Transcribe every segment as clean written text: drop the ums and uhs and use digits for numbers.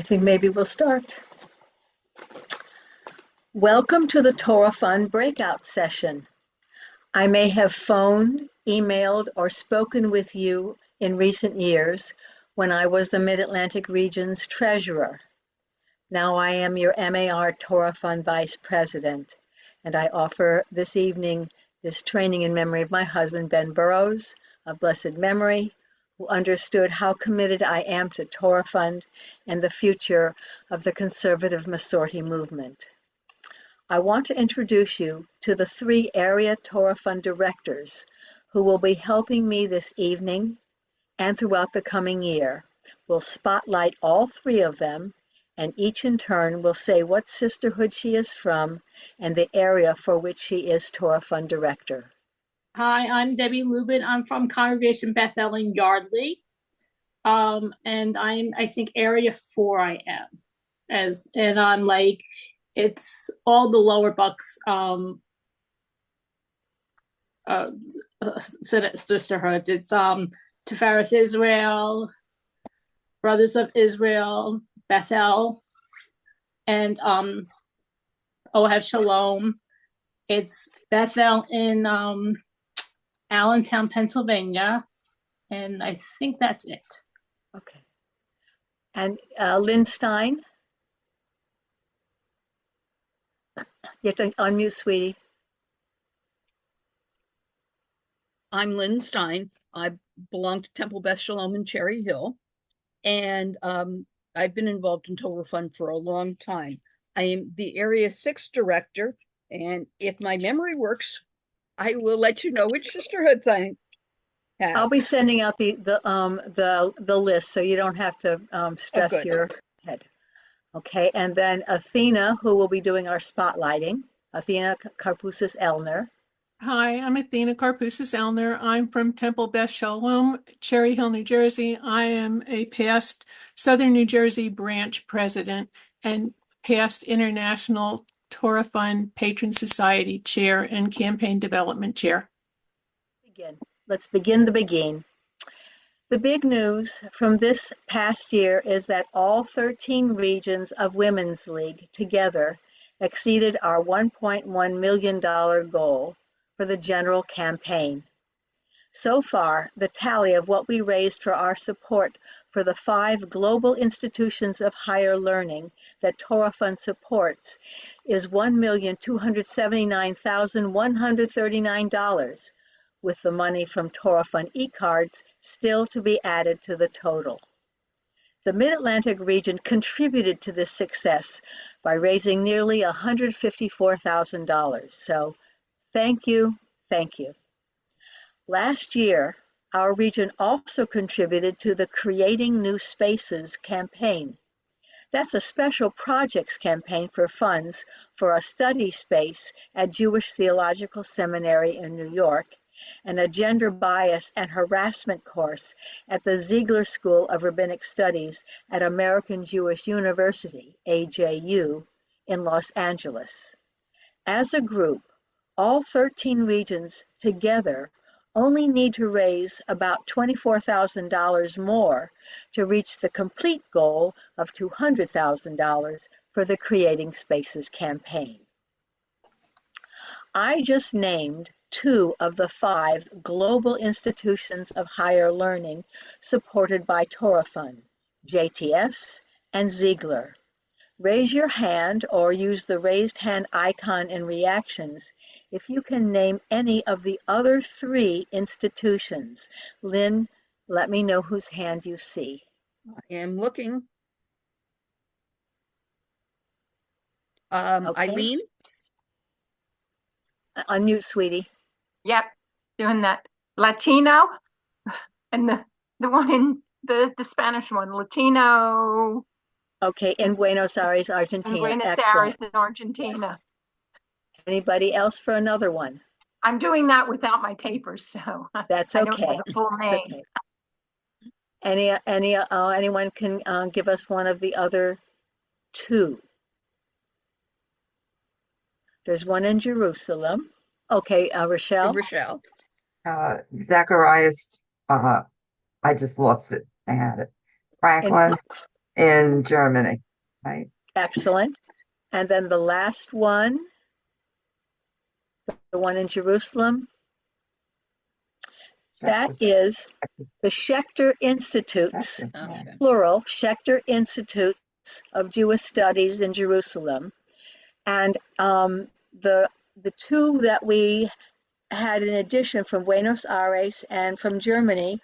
I think maybe we'll start. Welcome to the Torah Fund breakout session. I may have phoned, emailed, or spoken with you in recent years when I was the Mid-Atlantic region's treasurer. Now I am your MAR Torah Fund vice president, and I offer this evening this training in memory of my husband, Ben Burrows, of blessed memory, who understood how committed I am to Torah Fund and the future of the conservative Masorti movement. I want to introduce you to the 3 area Torah Fund directors who will be helping me this evening and throughout the coming year. We'll spotlight all 3 of them, and each in turn will say what sisterhood she is from and the area for which she is Torah Fund director. Hi, I'm Debbie Lubin. I'm from Congregation Bethel in Yardley. And I think area 4 I am. And I'm like, it's all the lower Bucks sisterhoods. It's Tifereth Israel, Brothers of Israel, Bethel, and Ohev Shalom. It's Bethel in Allentown, Pennsylvania, and I think that's it. Okay. And Lynn Stein? You have to unmute, sweetie. I'm Lynn Stein. I belong to Temple Beth Shalom in Cherry Hill, and I've been involved in Torah Fund for a long time. I am the Area 6 director, and if my memory works, I will let you know which sisterhoods I have. I'll be sending out the list, so you don't have to stress your head. Okay, and then Athena, who will be doing our spotlighting. Athena Karpusas Elner. Hi, I'm Athena Karpusas Elner. I'm from Temple Beth Shalom, Cherry Hill, New Jersey. I am a past Southern New Jersey branch president and past International Torah Fund Patron Society chair and campaign development chair. Let's begin the beginning. The big news from this past year is that all 13 regions of Women's League together exceeded our $1.1 million goal for the general campaign. So far, the tally of what we raised for our support for the 5 global institutions of higher learning that Torah Fund supports is $1,279,139, with the money from Torah Fund e-cards still to be added to the total. The Mid-Atlantic region contributed to this success by raising nearly $154,000. So thank you, thank you. Last year, our region also contributed to the Creating New Spaces campaign. That's a special projects campaign for funds for a study space at Jewish Theological Seminary in New York and a gender bias and harassment course at the Ziegler School of Rabbinic Studies at American Jewish University, AJU, in Los Angeles. As a group, all 13 regions together only need to raise about $24,000 more to reach the complete goal of $200,000 for the Creating Spaces campaign. I just named 2 of the 5 global institutions of higher learning supported by Torah Fund, JTS and Ziegler. Raise your hand or use the raised hand icon in reactions if you can name any of the other 3 institutions. Lynn, let me know whose hand you see. I am looking. Okay. Eileen? Unmute, sweetie. Yep, doing that. Latino and the one in the Spanish one, Latino. Okay, in Buenos Aires, Argentina. In Buenos Excellent. Aires in Argentina. Yes. Anybody else for another one? I'm doing that without my papers, so That's I okay. don't know the full name. Okay. Anyone can give us one of the other 2? There's one in Jerusalem. Okay, Rochelle. Rochelle. Zacharias, I just lost it. I had it. Franklin. in Germany, right? Excellent. And then the last one, the one in Jerusalem, that is the Schechter Institutes, Okay. plural, Schechter Institutes of Jewish Studies in Jerusalem. And the two that we had in addition from Buenos Aires and from Germany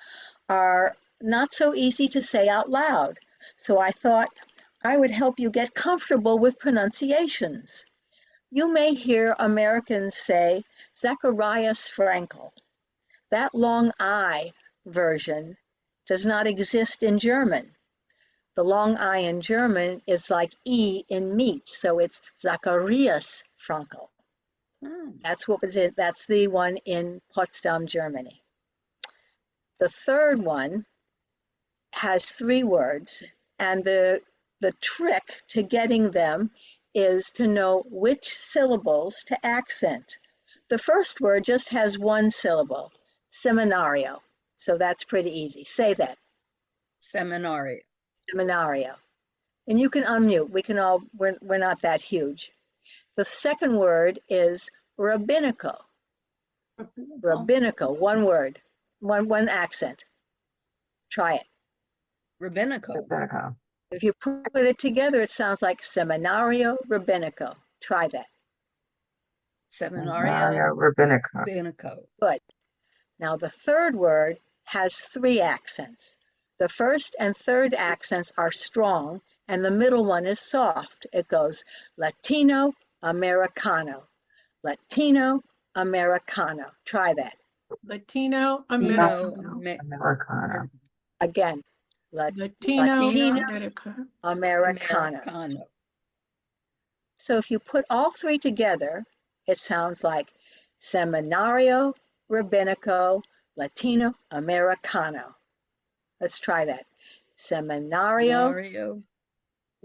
are not so easy to say out loud. So I thought I would help you get comfortable with pronunciations. You may hear Americans say Zacharias Frankel. That long I version does not exist in German. The long I in German is like E in meat, so it's Zacharias Frankel. That's the one in Potsdam, Germany. The third one has 3 words, and the trick to getting them is to know which syllables to accent. The first word just has 1 syllable, seminario. So that's pretty easy. Say that. Seminario. Seminario. And you can unmute. We're not that huge. The second word is rabbinical. Rabbinical, 1 word, one accent. Try it. Rabbinical. If you put it together, it sounds like seminario rabbinico. Try that. Seminario rabbinico. rabbinico. Good. Now the third word has 3 accents. The first and third accents are strong, and the middle one is soft. It goes Latino Americano. Latino Americano. Try that. Latino Latino Americano. Americano. Again. Latino Latino Americano. Americano. Americano. So if you put all 3 together, it sounds like Seminario Rabbinico Latino Americano. Let's try that. Seminario Seminario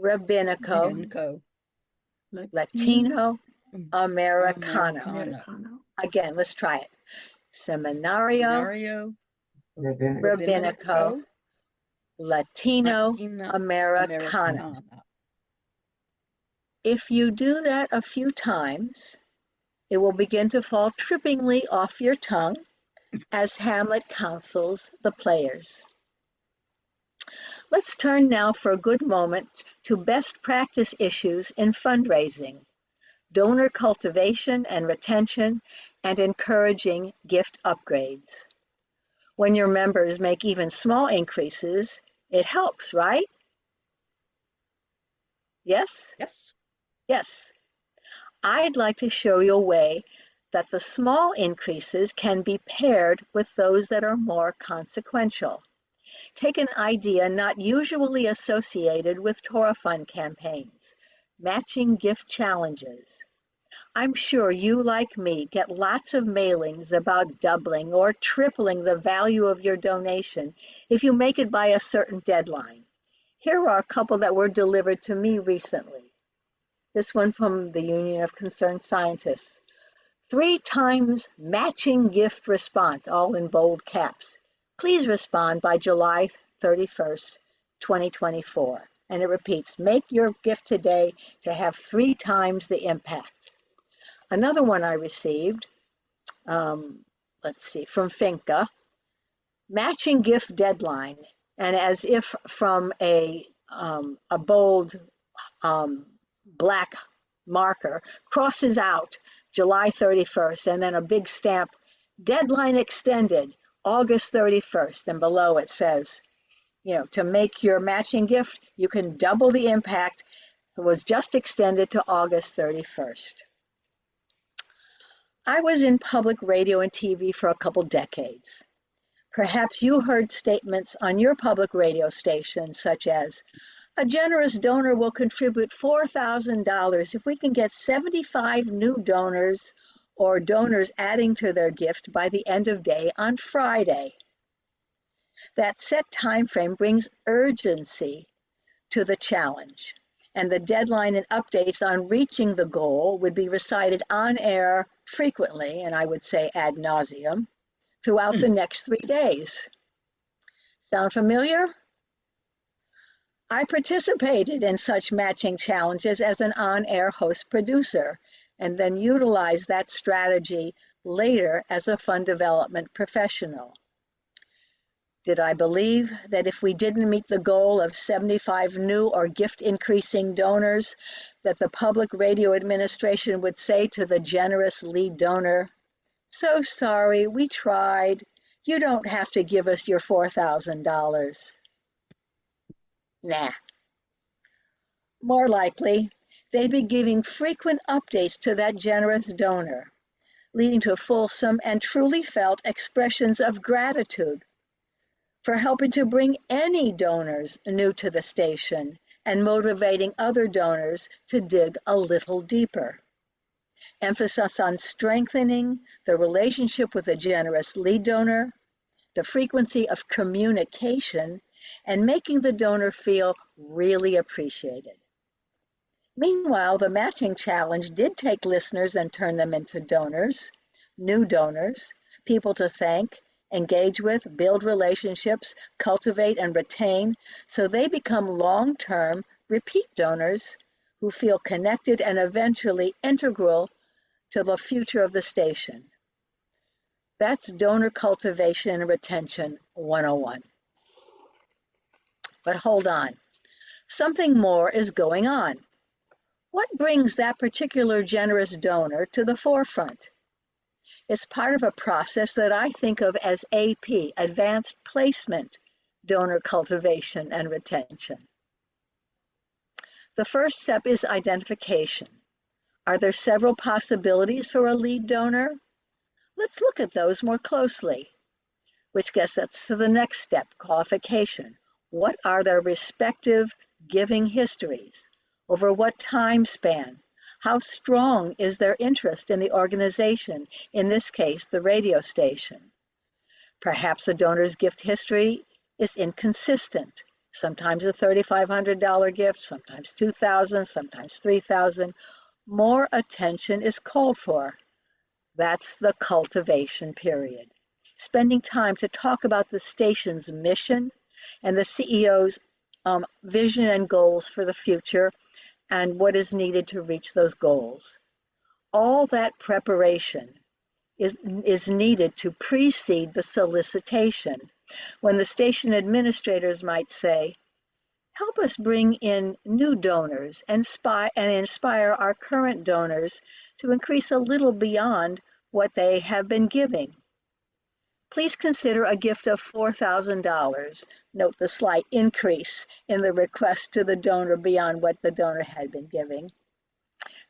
Rabbinico rabbinico. Latino Americano. Americano. Again, let's try it. Seminario Seminario Rabbinico Latino Americano. If you do that a few times, it will begin to fall trippingly off your tongue as Hamlet counsels the players. Let's turn now for a good moment to best practice issues in fundraising, donor cultivation and retention, and encouraging gift upgrades. When your members make even small increases, it helps, right? Yes? Yes. Yes. I'd like to show you a way that the small increases can be paired with those that are more consequential. Take an idea not usually associated with Torah Fund campaigns, matching gift challenges. I'm sure you, like me, get lots of mailings about doubling or tripling the value of your donation if you make it by a certain deadline. Here are a couple that were delivered to me recently. This one from the Union of Concerned Scientists. 3 times matching gift response, all in bold caps. Please respond by July 31st, 2024. And it repeats, make your gift today to have 3 times the impact. Another one I received, let's see, from Finca, matching gift deadline. And as if from a bold black marker, crosses out July 31st, and then a big stamp, deadline extended, August 31st, and below it says, to make your matching gift, you can double the impact. It was just extended to August 31st. I was in public radio and TV for a couple decades. Perhaps you heard statements on your public radio station such as, a generous donor will contribute $4,000 if we can get 75 new donors or donors adding to their gift by the end of day on Friday. That set time frame brings urgency to the challenge, and the deadline and updates on reaching the goal would be recited on air frequently, and I would say ad nauseum, throughout the next 3 days. Sound familiar? I participated in such matching challenges as an on-air host producer and then utilized that strategy later as a fund development professional. Did I believe that if we didn't meet the goal of 75 new or gift-increasing donors, that the Public Radio Administration would say to the generous lead donor, "So sorry, we tried. You don't have to give us your $4,000. Nah. More likely, they'd be giving frequent updates to that generous donor, leading to fulsome and truly felt expressions of gratitude for helping to bring any donors new to the station and motivating other donors to dig a little deeper. Emphasis on strengthening the relationship with a generous lead donor, the frequency of communication, and making the donor feel really appreciated. Meanwhile, the matching challenge did take listeners and turn them into donors, new donors, people to thank, engage with, build relationships, cultivate and retain, so they become long-term, repeat donors who feel connected and eventually integral to the future of the station. That's donor cultivation and retention 101. But hold on, something more is going on. What brings that particular generous donor to the forefront? It's part of a process that I think of as AP, Advanced Placement, Donor Cultivation and Retention. The first step is identification. Are there several possibilities for a lead donor? Let's look at those more closely, which gets us to the next step, qualification. What are their respective giving histories? Over what time span? How strong is their interest in the organization, in this case, the radio station? Perhaps a donor's gift history is inconsistent. Sometimes a $3,500 gift, sometimes $2,000, sometimes $3,000. More attention is called for. That's the cultivation period. Spending time to talk about the station's mission and the CEO's vision and goals for the future and what is needed to reach those goals. All that preparation is needed to precede the solicitation, when the station administrators might say, help us bring in new donors and inspire our current donors to increase a little beyond what they have been giving. Please consider a gift of $4,000. Note the slight increase in the request to the donor beyond what the donor had been giving.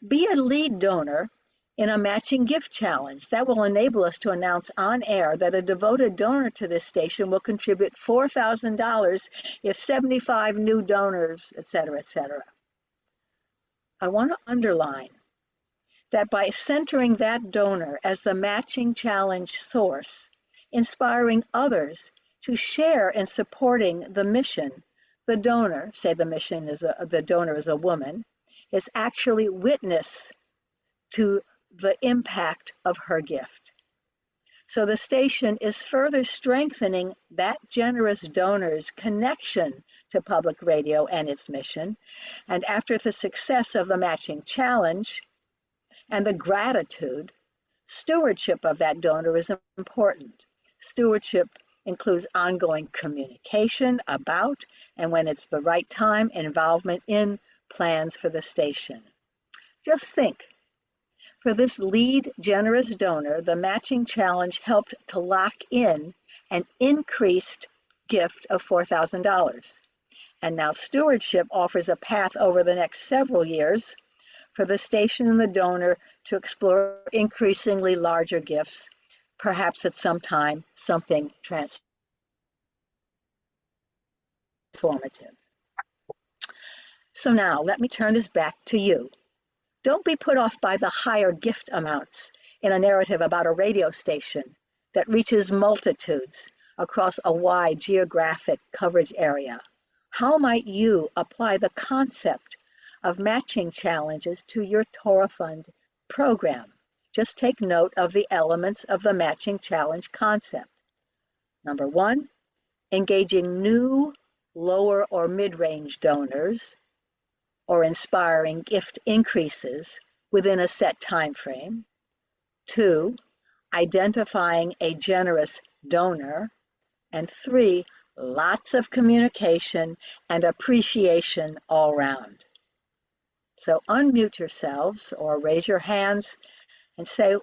Be a lead donor in a matching gift challenge. That will enable us to announce on air that a devoted donor to this station will contribute $4,000 if 75 new donors, etc., etc. I want to underline that by centering that donor as the matching challenge source, inspiring others to share in supporting the mission, the donor, say the donor is a woman, is actually witness to the impact of her gift. So the station is further strengthening that generous donor's connection to public radio and its mission. And after the success of the matching challenge and the gratitude, stewardship of that donor is important. Stewardship includes ongoing communication about, and when it's the right time, involvement in plans for the station. Just think, for this lead generous donor, the matching challenge helped to lock in an increased gift of $4,000. And now stewardship offers a path over the next several years for the station and the donor to explore increasingly larger gifts, perhaps at some time something transformative. So now let me turn this back to you. Don't be put off by the higher gift amounts in a narrative about a radio station that reaches multitudes across a wide geographic coverage area. How might you apply the concept of matching challenges to your Torah Fund program? Just take note of the elements of the matching challenge concept. Number one, engaging new lower or mid-range donors, or inspiring gift increases within a set time frame. 2, identifying a generous donor. And 3, lots of communication and appreciation all round. So unmute yourselves or raise your hands and say,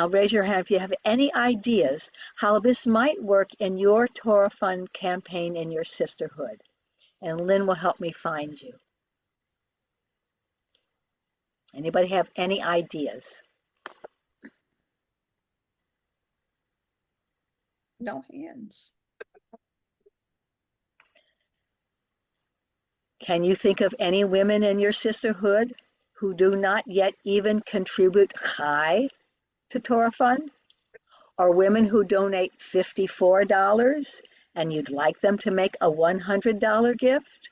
raise your hand if you have any ideas how this might work in your Torah Fund campaign in your sisterhood. And Lynn will help me find you. Anybody have any ideas? No hands. Can you think of any women in your sisterhood who do not yet even contribute chai to Torah Fund? Or women who donate $54 and you'd like them to make a $100 gift?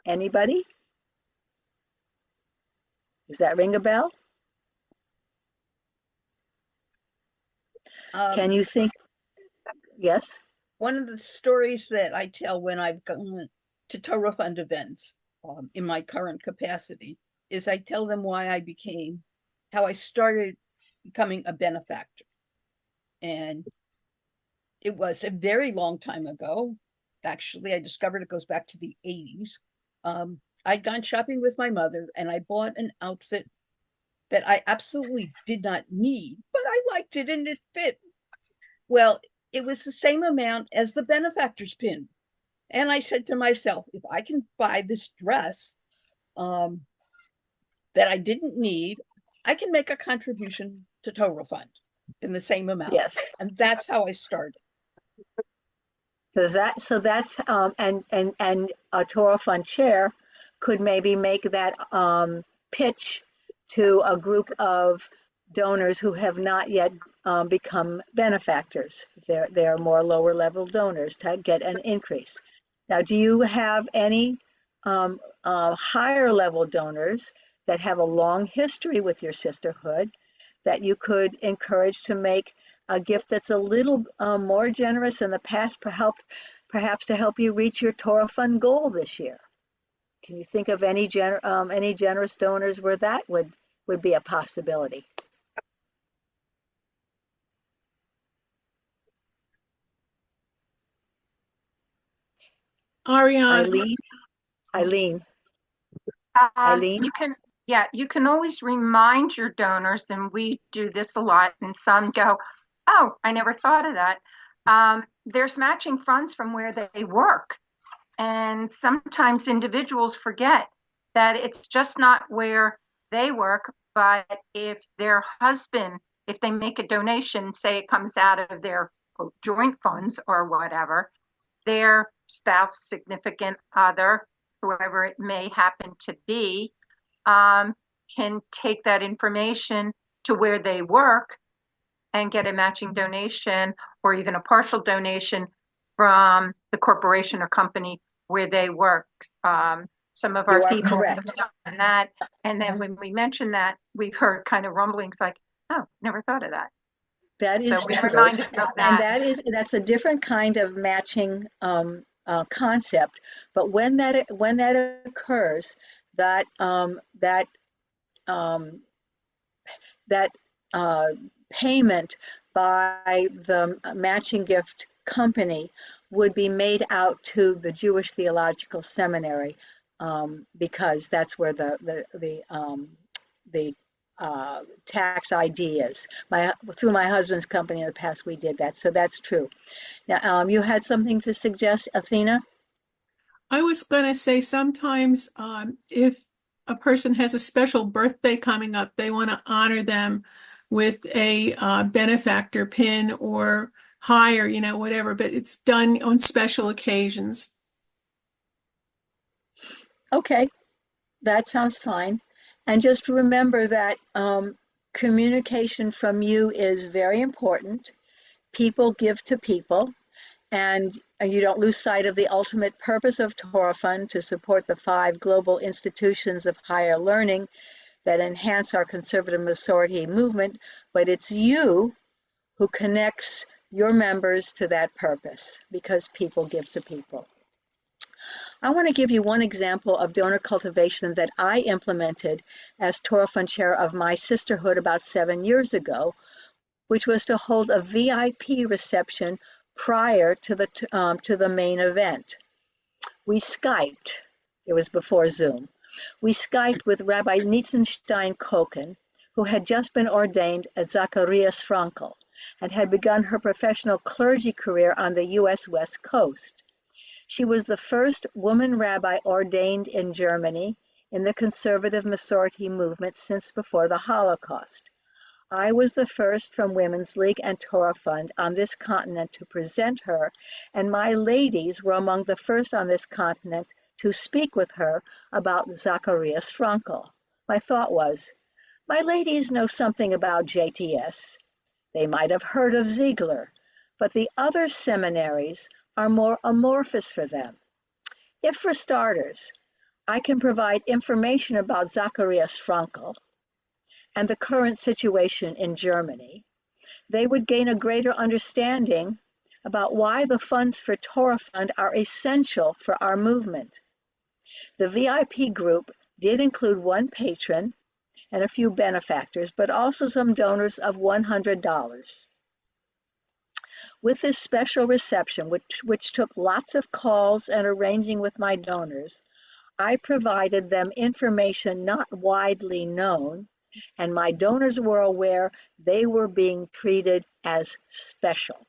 Anybody? Does that ring a bell? Can you think? Yes? One of the stories that I tell when I've gone to Torah Fund events in my current capacity is I tell them how I started becoming a benefactor. And it was a very long time ago. Actually, I discovered it goes back to the 80s. I'd gone shopping with my mother and I bought an outfit that I absolutely did not need, but I liked it and it fit. Well, it was the same amount as the benefactor's pin. And I said to myself, if I can buy this dress that I didn't need, I can make a contribution to Torah Fund in the same amount. Yes. And that's how I started. So that's and a Torah Fund chair could maybe make that pitch to a group of donors who have not yet become benefactors. They're more lower level donors to get an increase. Now, do you have any higher level donors that have a long history with your sisterhood that you could encourage to make a gift that's a little more generous in the past, perhaps to help you reach your Torah Fund goal this year? Can you think of any generous donors where that would be a possibility? Ariane. Eileen. You can always remind your donors, and we do this a lot, and some go, oh, I never thought of that. There's matching funds from where they work. And sometimes individuals forget that it's just not where they work, but if their husband, if they make a donation, say it comes out of their joint funds or whatever, their spouse, significant other, whoever it may happen to be, can take that information to where they work and get a matching donation or even a partial donation from the corporation or company where they work. Some of our people have done that. And then when we mention that, we've heard kind of rumblings like, oh, never thought of that. That is so true. And that's a different kind of matching concept. But when that occurs, that payment by the matching gift company would be made out to the Jewish Theological Seminary, because that's where the tax ID is. Through my husband's company in the past, we did that, so that's true. Now, you had something to suggest, Athena? I was going to say sometimes if a person has a special birthday coming up, they want to honor them with a benefactor pin or higher, whatever, but it's done on special occasions. Okay, that sounds fine. And just remember that communication from you is very important. People give to people, and you don't lose sight of the ultimate purpose of Torah Fund to support the 5 global institutions of higher learning that enhance our conservative Masorti movement, but it's you who connects your members to that purpose, because people give to people. I want to give you one example of donor cultivation that I implemented as Torah Fund chair of my sisterhood about 7 years ago, which was to hold a VIP reception prior to the main event. We Skyped. It was before Zoom. We Skyped with Rabbi Nitzenstein Koken, who had just been ordained at Zacharias Frankel and had begun her professional clergy career on the U.S. West Coast. She was the first woman rabbi ordained in Germany in the conservative Masorti movement since before the Holocaust. I was the first from Women's League and Torah Fund on this continent to present her, and my ladies were among the first on this continent to speak with her about Zacharias Frankel. My thought was, my ladies know something about JTS. They might have heard of Ziegler, but the other seminaries are more amorphous for them. If, for starters, I can provide information about Zacharias Frankel and the current situation in Germany, they would gain a greater understanding about why the funds for Torah Fund are essential for our movement. The VIP group did include one patron and a few benefactors, but also some donors of $100. With this special reception, which took lots of calls and arranging with my donors, I provided them information not widely known, and my donors were aware they were being treated as special.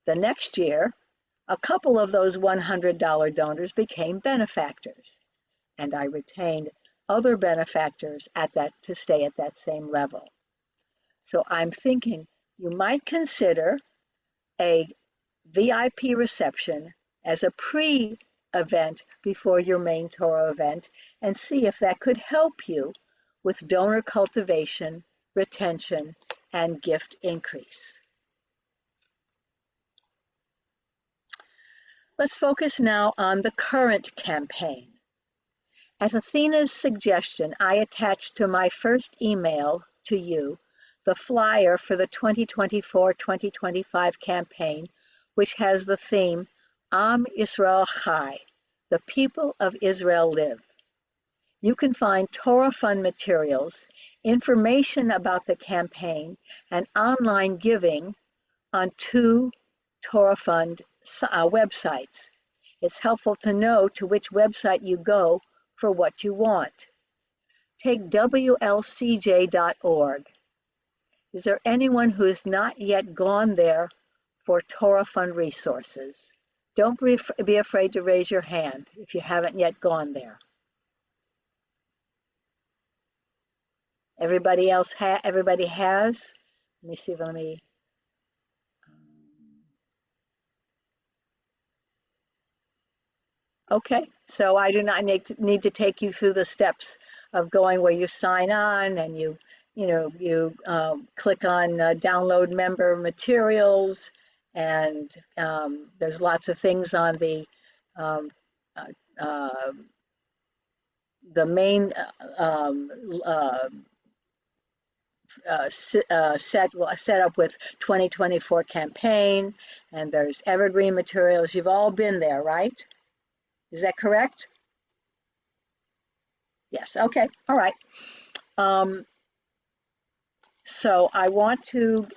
The next year, a couple of those $100 donors became benefactors, and I retained other benefactors to stay at that same level. So I'm thinking you might consider a VIP reception as a pre-event before your main Torah event and see if that could help you with donor cultivation, retention, and gift increase. Let's focus now on the current campaign. At Athena's suggestion, I attached to my first email to you the flyer for the 2024-2025 campaign, which has the theme, Am Yisrael Chai, the people of Israel live. You can find Torah Fund materials, information about the campaign, and online giving on 2 Torah Fund websites. It's helpful to know to which website you go for what you want. Take WLCJ.org. Is there anyone who has not yet gone there for Torah Fund resources? Don't be afraid to raise your hand if you haven't yet gone there. Everybody else everybody has? Let me see, Okay, so I do not need to take you through the steps of going where you sign on and you click on download member materials, and there's lots of things on the main set up with 2024 campaign, and there's evergreen materials. You've all been there, right? Is that correct? Yes, okay, all right. So I want to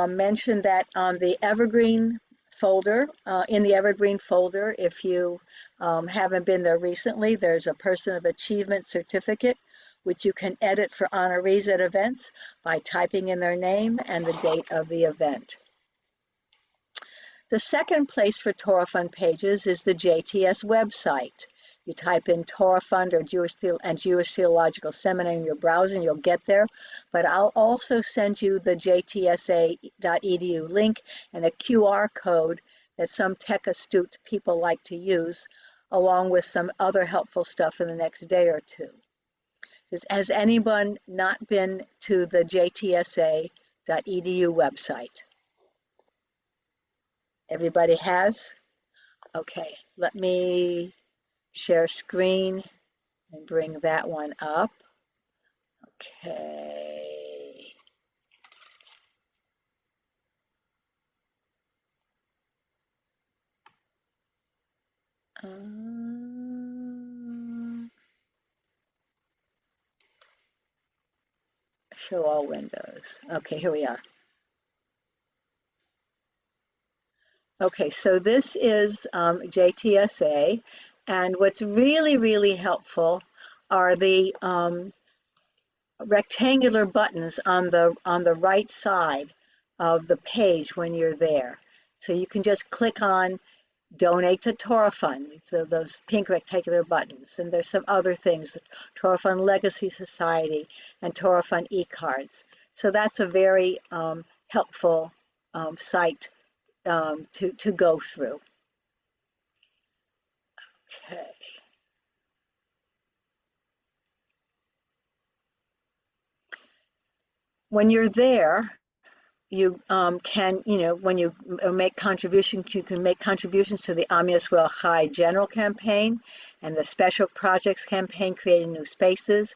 mention that on the Evergreen folder, if you haven't been there recently, there's a Person of Achievement certificate, which you can edit for honorees at events by typing in their name and the date of the event. The second place for Torah Fund pages is the JTS website. You type in Torah Fund or Jewish Theological Seminary in your browser and you'll get there. But I'll also send you the jtsa.edu link and a QR code that some tech astute people like to use, along with some other helpful stuff in the next day or two. Has anyone not been to the jtsa.edu website? Everybody has? Okay, let me share screen and bring that one up. Okay. Show all windows. Okay, here we are. Okay, so this is JTSA, and what's really, really helpful are the rectangular buttons on the right side of the page when you're there. So you can just click on Donate to Torah Fund, so those pink rectangular buttons. And there's some other things, Torah Fund Legacy Society and Torah Fund e-cards. So that's a very helpful site to go through. Okay. When you're there, you can, when you make contributions, you can make contributions to the Am Yisrael Chai General Campaign and the Special Projects Campaign, Creating New Spaces,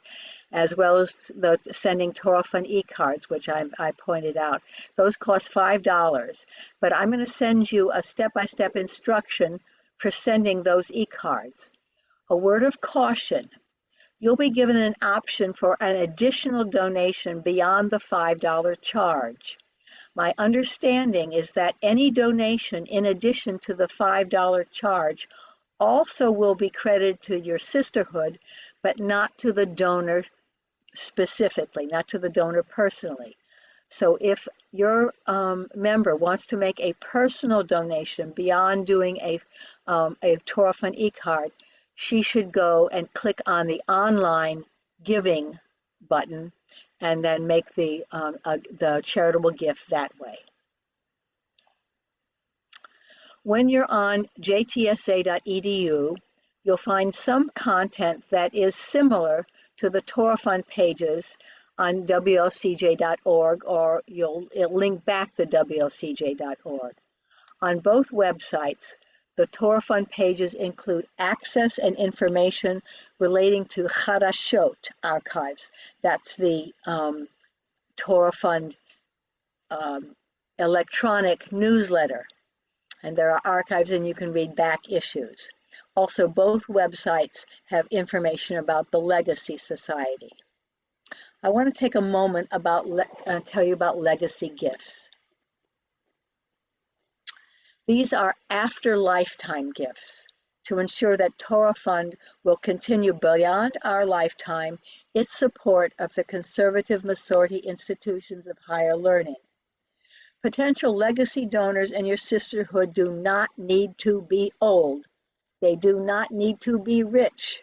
as well as the Sending Torah Fund e-cards, which I pointed out. Those cost $5, but I'm going to send you a step-by-step instruction for sending those e-cards. A word of caution. You'll be given an option for an additional donation beyond the $5 charge. My understanding is that any donation in addition to the $5 charge also will be credited to your sisterhood, but not to the donor specifically, not to the donor personally. So if your member wants to make a personal donation beyond doing a Torah Fund e-card, she should go and click on the online giving button and then make the charitable gift that way. When you're on jtsa.edu, you'll find some content that is similar to the Torah Fund pages on WLCJ.org, or it'll link back to WLCJ.org. On both websites, the Torah Fund pages include access and information relating to Chadashot archives. That's the Torah Fund electronic newsletter. And there are archives and you can read back issues. Also, both websites have information about the Legacy Society. I want to take a moment tell you about legacy gifts. These are after lifetime gifts to ensure that Torah Fund will continue beyond our lifetime its support of the conservative Masorti institutions of higher learning. Potential legacy donors in your sisterhood do not need to be old. They do not need to be rich.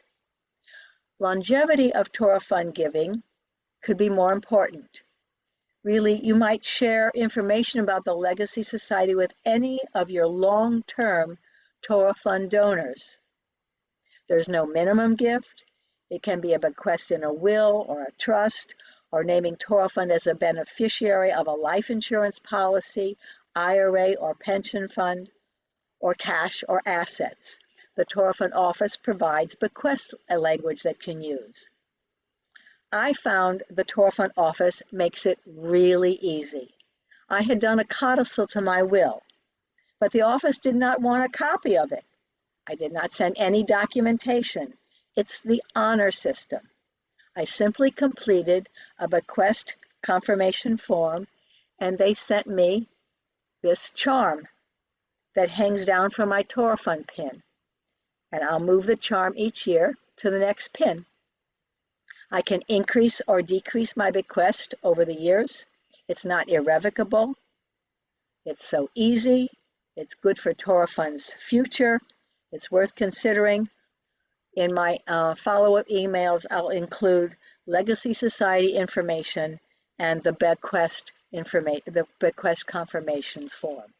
Longevity of Torah Fund giving could be more important. Really, you might share information about the Legacy Society with any of your long-term Torah Fund donors. There's no minimum gift. It can be a bequest in a will or a trust, or naming Torah Fund as a beneficiary of a life insurance policy, IRA or pension fund, or cash or assets. The Torah Fund office provides bequest language that can use. I found the Torah Fund office makes it really easy. I had done a codicil to my will, but the office did not want a copy of it. I did not send any documentation. It's the honor system. I simply completed a bequest confirmation form, and they sent me this charm that hangs down from my Torah Fund pin. And I'll move the charm each year to the next pin. I can increase or decrease my bequest over the years. It's not irrevocable. It's so easy. It's good for Torah Fund's future. It's worth considering. In my follow-up emails, I'll include Legacy Society information and the bequest confirmation form.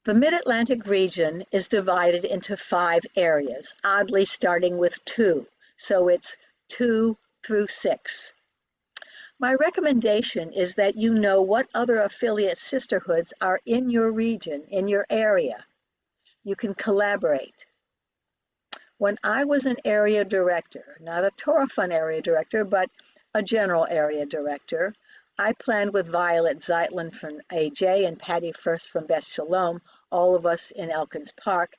The Mid-Atlantic region is divided into 5 areas, oddly starting with 2, so it's 2 through 6. My recommendation is that you know what other affiliate sisterhoods are in your region, in your area. You can collaborate. When I was an area director, not a Torah Fund area director, but a general area director, I planned with Violet Zeitlin from AJ and Patty First from Beth Shalom all of us in Elkins Park,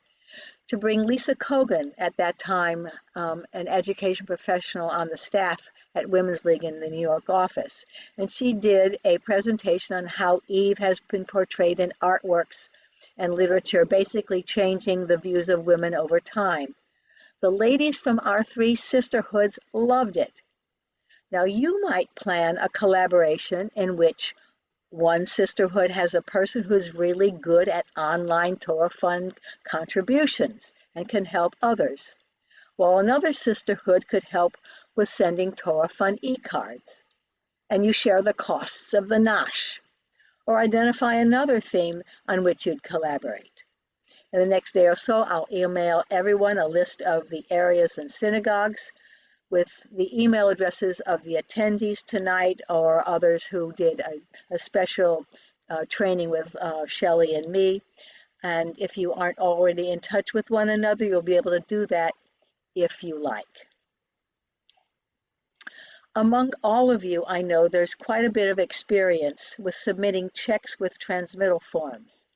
to bring Lisa Kogan, at that time an education professional on the staff at Women's League in the New York office. And she did a presentation on how Eve has been portrayed in artworks and literature, basically changing the views of women over time. The ladies from our three sisterhoods loved it. Now you might plan a collaboration in which one sisterhood has a person who's really good at online Torah Fund contributions and can help others, while another sisterhood could help with sending Torah Fund e-cards. And you share the costs of the Nash, or identify another theme on which you'd collaborate. In the next day or so, I'll email everyone a list of the areas and synagogues with the email addresses of the attendees tonight or others who did a special training with Shelley and me. And if you aren't already in touch with one another, you'll be able to do that if you like. Among all of you, I know there's quite a bit of experience with submitting checks with transmittal forms.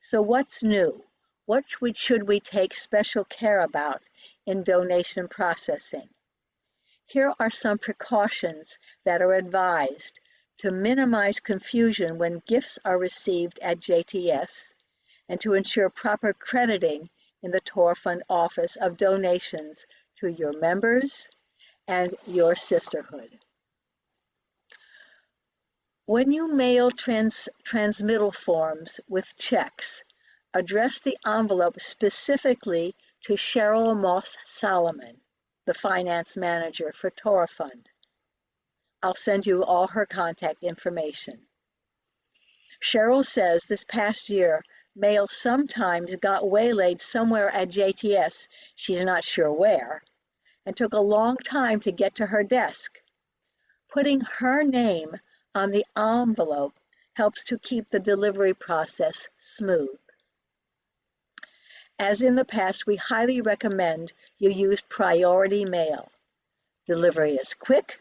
So what's new? What should we take special care about in donation processing? Here are some precautions that are advised to minimize confusion when gifts are received at JTS and to ensure proper crediting in the Torah Fund office of donations to your members and your sisterhood. When you mail transmittal forms with checks, address the envelope specifically to Cheryl Moss Solomon, the finance manager for Torah Fund. I'll send you all her contact information. Cheryl says this past year, mail sometimes got waylaid somewhere at JTS, she's not sure where, and took a long time to get to her desk. Putting her name on the envelope helps to keep the delivery process smooth. As in the past, we highly recommend you use priority mail. Delivery is quick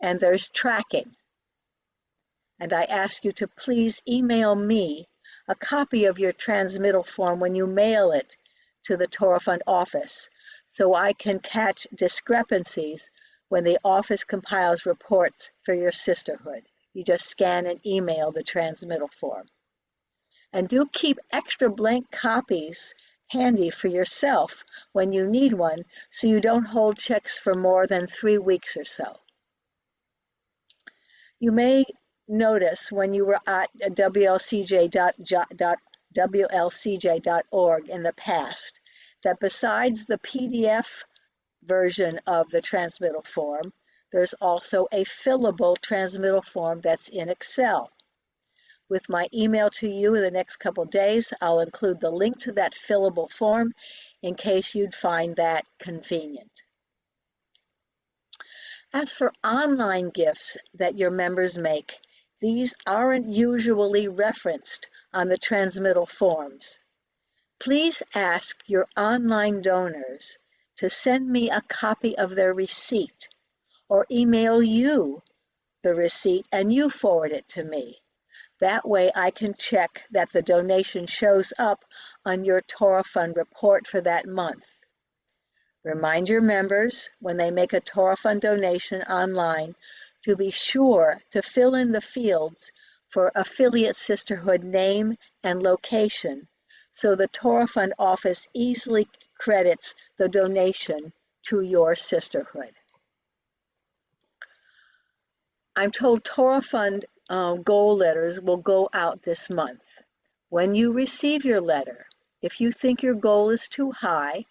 and there's tracking. And I ask you to please email me a copy of your transmittal form when you mail it to the Torah Fund office so I can catch discrepancies when the office compiles reports for your sisterhood. You just scan and email the transmittal form. And do keep extra blank copies handy for yourself when you need one so you don't hold checks for more than 3 weeks or so. You may notice when you were at WLCJ.org in the past that besides the PDF version of the transmittal form, there's also a fillable transmittal form that's in Excel. With my email to you in the next couple days, I'll include the link to that fillable form in case you'd find that convenient. As for online gifts that your members make, these aren't usually referenced on the transmittal forms. Please ask your online donors to send me a copy of their receipt or email you the receipt and you forward it to me. That way I can check that the donation shows up on your Torah Fund report for that month. Remind your members when they make a Torah Fund donation online to be sure to fill in the fields for affiliate sisterhood name and location so the Torah Fund office easily credits the donation to your sisterhood. I'm told Torah Fund goal letters will go out this month. When you receive your letter, if you think your goal is too high,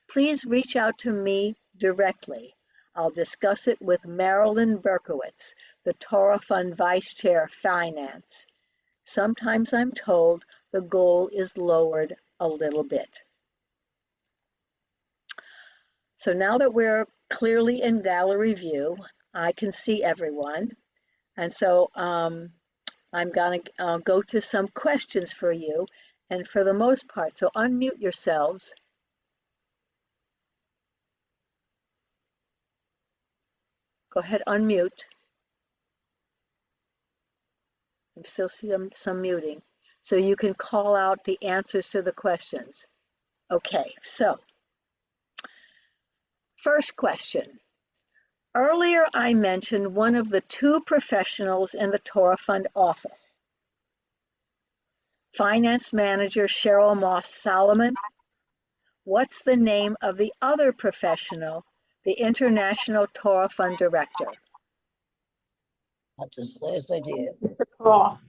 please reach out to me directly. I'll discuss it with Marilyn Berkowitz, the Torah Fund Vice Chair Finance. Sometimes I'm told the goal is lowered a little bit. So now that we're clearly in gallery view, I can see everyone. And so I'm going to go to some questions for you. And for the most part, so unmute yourselves. Go ahead, unmute. I still see some muting. so you can call out the answers to the questions. Okay, so first question. Earlier, I mentioned one of the two professionals in the Torah Fund office. Finance manager Cheryl Moss Solomon. What's the name of the other professional, the International Torah Fund director? That's his last idea. Lisa Paul.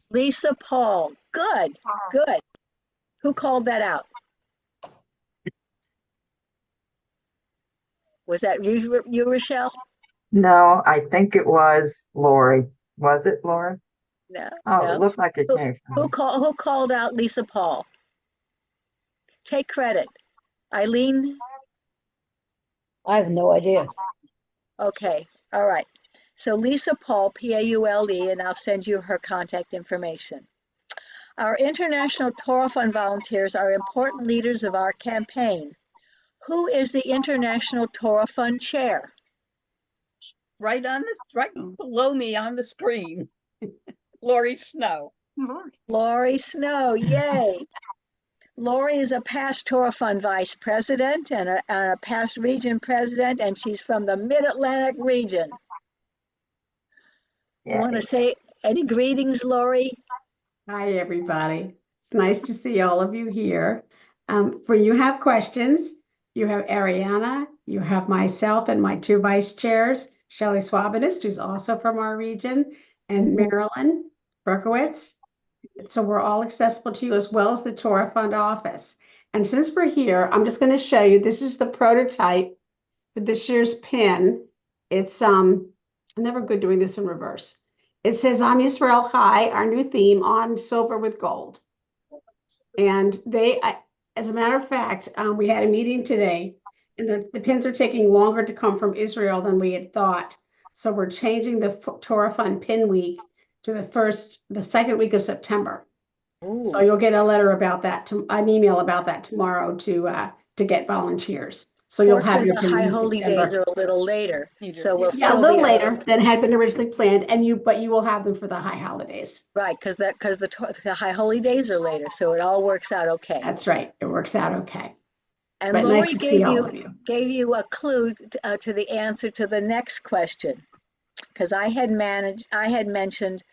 Lisa Paul. Good, good. Who called that out? Was that you, Rochelle? No, I think it was Lori. Was it Laura? No. Oh, no. it looked like it came from me. Who called out Lisa Paul? Take credit. Eileen? I have no idea. Okay, all right. So Lisa Paul, P-A-U-L-E, and I'll send you her contact information. Our International Torah Fund volunteers are important leaders of our campaign. Who is the International Torah Fund chair? Right below me on the screen. Lori Snow. Lori Snow, yay. Lori is a past Torah Fund vice president and a past region president, and she's from the Mid-Atlantic region. You want to say any greetings, Lori? Hi, everybody. It's nice to see all of you here. When you have questions, you have Ariana, you have myself and my two vice chairs, Shelley Swabinist, who's also from our region, and Marilyn Berkowitz. So we're all accessible to you as well as the Torah Fund office. And since we're here, I'm just going to show you, this is the prototype for this year's pin. It's I'm never good doing this in reverse. It says, I'm Yisrael Chai, our new theme on silver with gold. And as a matter of fact, we had a meeting today, and the pins are taking longer to come from Israel than we had thought. So we're changing the Torah Fund Pin Week to the second week of September. Ooh. So you'll get a letter about that, an email about that tomorrow to get volunteers. So you'll have your the High Holy Days are a little later, so we'll a little later than had been originally planned, but you will have them for the high holidays. Right, because the High Holy Days are later, so it all works out okay. That's right, it works out okay. And but Lori nice to see all of you. Gave you a clue to the answer to the next question, because I had mentioned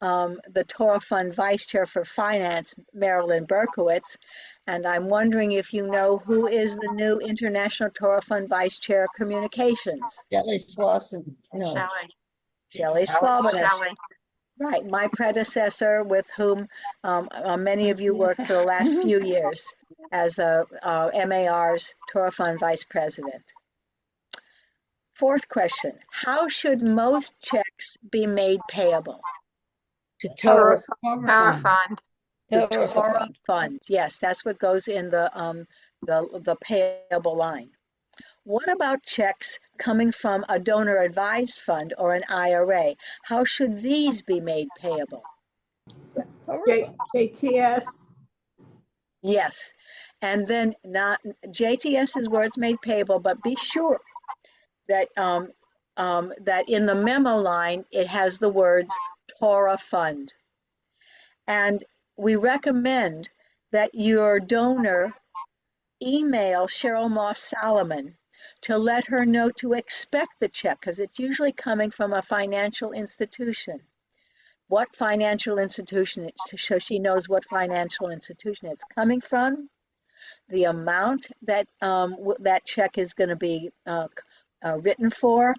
the Torah Fund Vice Chair for Finance, Marilyn Berkowitz, and I'm wondering if you know who is the new International Torah Fund Vice Chair Communications. Shelley Swanson. No. Shelley Swabinist. Right, my predecessor with whom many of you worked for the last few years as MAR's Torah Fund Vice President. Fourth question, how should most checks be made payable? To Torah Fund. The Torah Fund, yes, that's what goes in the payable line. What about checks coming from a donor advised fund or an IRA? How should these be made payable? JTS. Yes, and then not JTS is where it's made payable, but be sure that that in the memo line it has the words Torah Fund. And we recommend that your donor email Cheryl Moss Solomon to let her know to expect the check, because it's usually coming from a financial institution. What financial institution, so she knows what financial institution it's coming from, the amount that that check is going to be written for,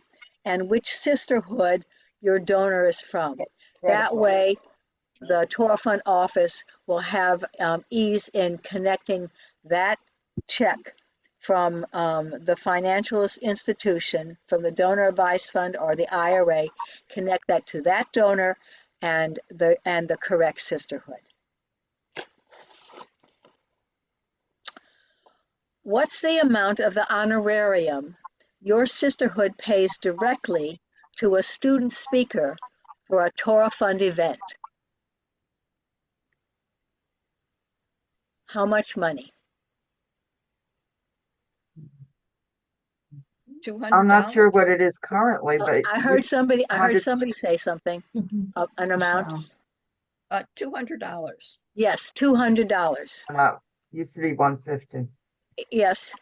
and which sisterhood your donor is from. That way, the Torah Fund office will have ease in connecting that check from the financial institution, from the donor advised fund or the IRA, connect that to that donor and the correct sisterhood. What's the amount of the honorarium your sisterhood pays directly to a student speaker for a Torah Fund event? How much money? I'm not sure what it is currently, but I heard somebody say something, an amount. $200. Yes, $200. Used to be 150. Yes,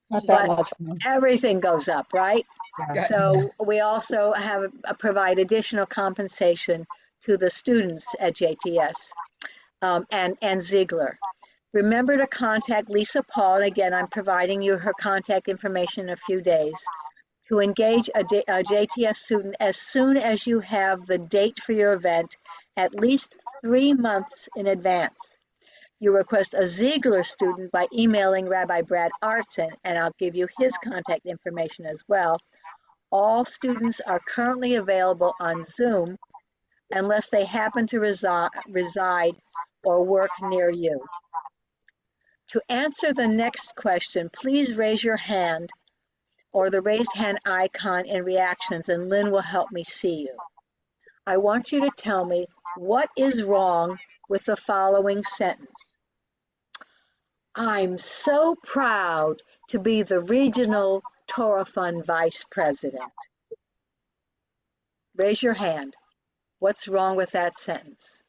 Not that but much more. everything goes up, right? Yeah. So we also have provide additional compensation to the students at JTS and Ziegler. Remember to contact Lisa Paul, and again, I'm providing you her contact information in a few days, to engage a JTS student as soon as you have the date for your event, at least 3 months in advance. You request a Ziegler student by emailing Rabbi Brad Artson, and I'll give you his contact information as well. All students are currently available on Zoom unless they happen to reside or work near you. To answer the next question, please raise your hand or the raised hand icon in reactions, and Lynn will help me see you. I want you to tell me what is wrong with the following sentence. I'm so proud to be the regional Torah Fund vice president. Raise your hand. What's wrong with that sentence?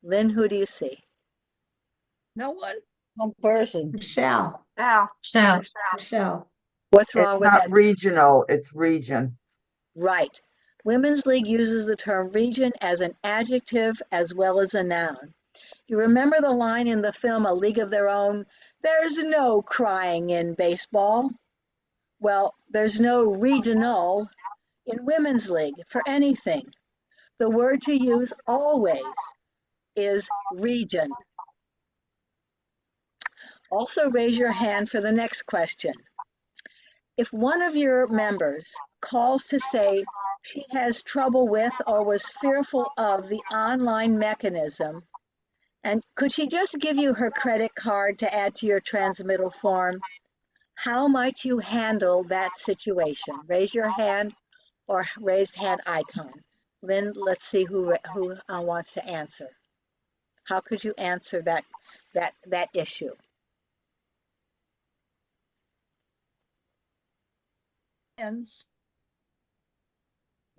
Lynn, who do you see? No one? One person. Michelle, Michelle. Michelle. What's wrong It's with not that? regional, it's region. Right. Women's League uses the term region as an adjective as well as a noun. You remember the line in the film A League of Their Own? There's no crying in baseball. Well, there's no regional in Women's League for anything. The word to use always is region. Also raise your hand for the next question. If one of your members calls to say she has trouble with or was fearful of the online mechanism, and could she just give you her credit card to add to your transmittal form? How might you handle that situation? Raise your hand or raised hand icon. Lynn, let's see who wants to answer. How could you answer that issue? Hands.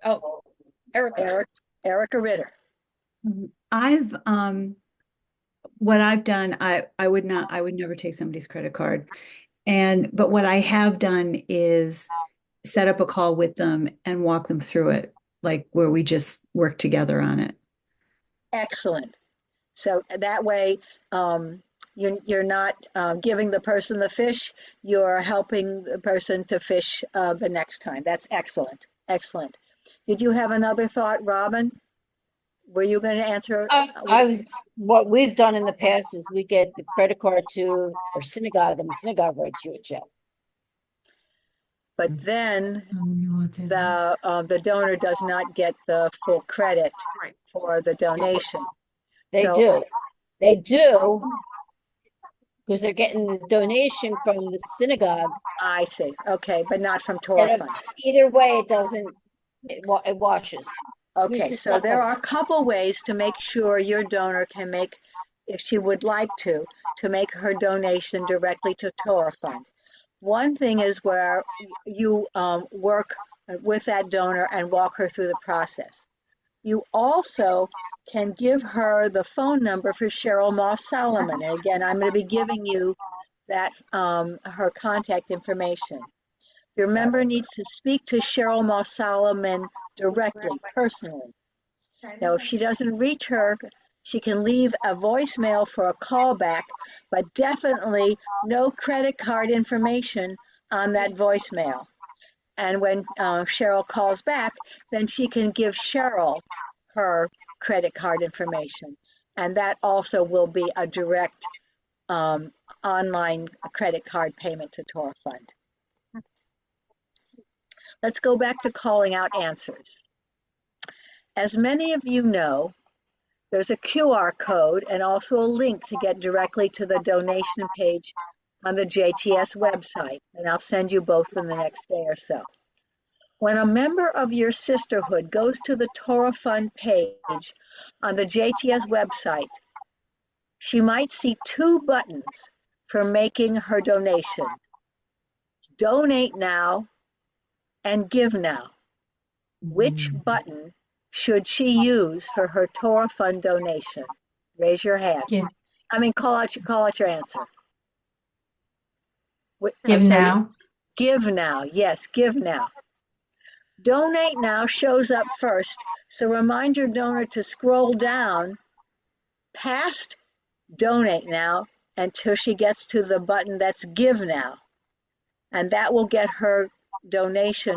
Oh, Erica. Erica Ritter. I've what I've done, I would never take somebody's credit card. But what I have done is set up a call with them and walk them through it, like where we just work together on it. Excellent. So that way, you're not giving the person the fish, you're helping the person to fish the next time. That's excellent. Excellent. Did you have another thought, Robin? Were you going to answer? What we've done in the past is we get the credit card to our synagogue, and the synagogue writes you a check. But then the donor does not get the full credit for the donation. They So do, because they're getting the donation from the synagogue. I see. Okay, but not from Torah And Fund. either way, it washes. Okay, so there are a couple ways to make sure your donor can make, if she would like to make her donation directly to Torah Fund. One thing is where you work with that donor and walk her through the process. You also can give her the phone number for Cheryl Moss Solomon. And again, I'm going to be giving you that her contact information. Your member needs to speak to Cheryl Moss Solomon directly, personally. Now, if she doesn't reach her, she can leave a voicemail for a callback, but definitely no credit card information on that voicemail. And when Cheryl calls back, then she can give Cheryl her credit card information. And that also will be a direct online credit card payment to Torah Fund. Let's go back to calling out answers. As many of you know, there's a QR code and also a link to get directly to the donation page on the JTS website, and I'll send you both in the next day or so. When a member of your sisterhood goes to the Torah Fund page on the JTS website, she might see two buttons for making her donation: Donate Now and Give Now. Which button should she use for her Torah Fund donation? Raise your hand. Give, Call out your answer. give now. Give now. Yes, give now. Donate now shows up first, so remind your donor to scroll down past donate now until she gets to the button that's give now. And that will get her donation